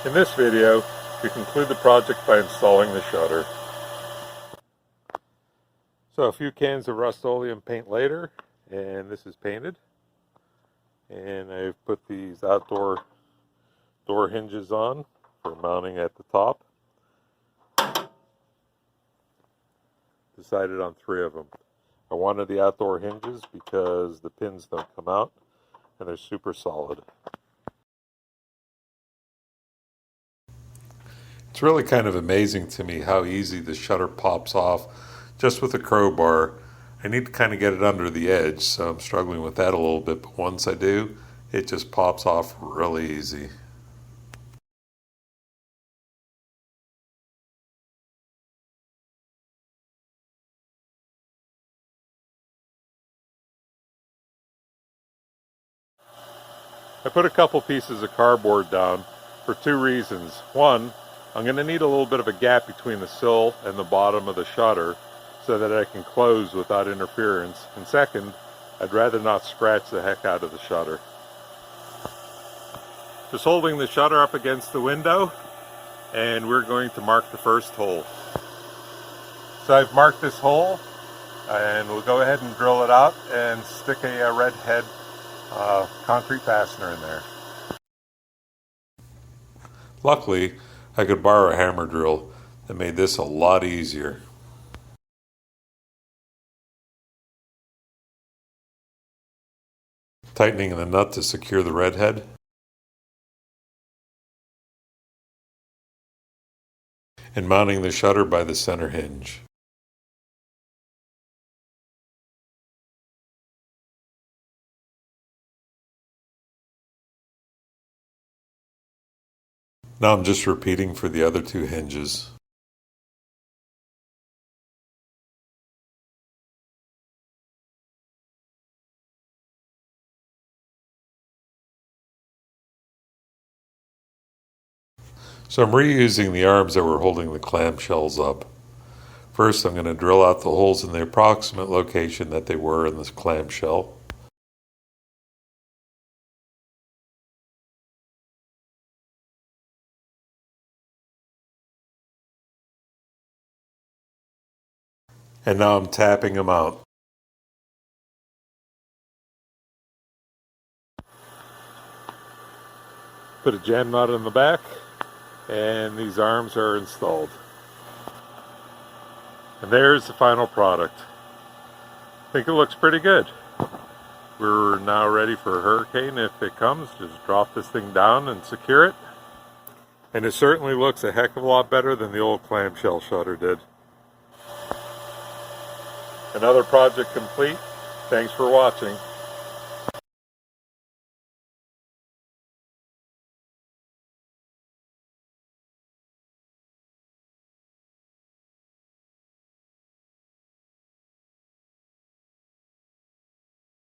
In this video, we conclude the project by installing the shutter. So a few cans of Rust-Oleum paint later, and this is painted. And I've put these outdoor door hinges on for mounting at the top. Decided on 3 of them. I wanted the outdoor hinges because the pins don't come out and they're super solid. It's really kind of amazing to me how easy the shutter pops off just with a crowbar. I need to kind of get it under the edge, so I'm struggling with that a little bit, but once I do, it just pops off really easy. I put a couple pieces of cardboard down for 2 reasons. One, I'm going to need a little bit of a gap between the sill and the bottom of the shutter so that I can close without interference. And second, I'd rather not scratch the heck out of the shutter. Just holding the shutter up against the window, and we're going to mark the first hole. So I've marked this hole, and we'll go ahead and drill it out and stick a red head concrete fastener in there. Luckily, I could borrow a hammer drill that made this a lot easier. Tightening the nut to secure the red head. And mounting the shutter by the center hinge. Now I'm just repeating for the other 2 hinges. So I'm reusing the arms that were holding the clamshells up. First, I'm going to drill out the holes in the approximate location that they were in this clamshell. And now I'm tapping them out. Put a jam nut in the back, and these arms are installed. And there's the final product. I think it looks pretty good. We're now ready for a hurricane if it comes. Just drop this thing down and secure it. And it certainly looks a heck of a lot better than the old clamshell shutter did. Another project complete. Thanks for watching.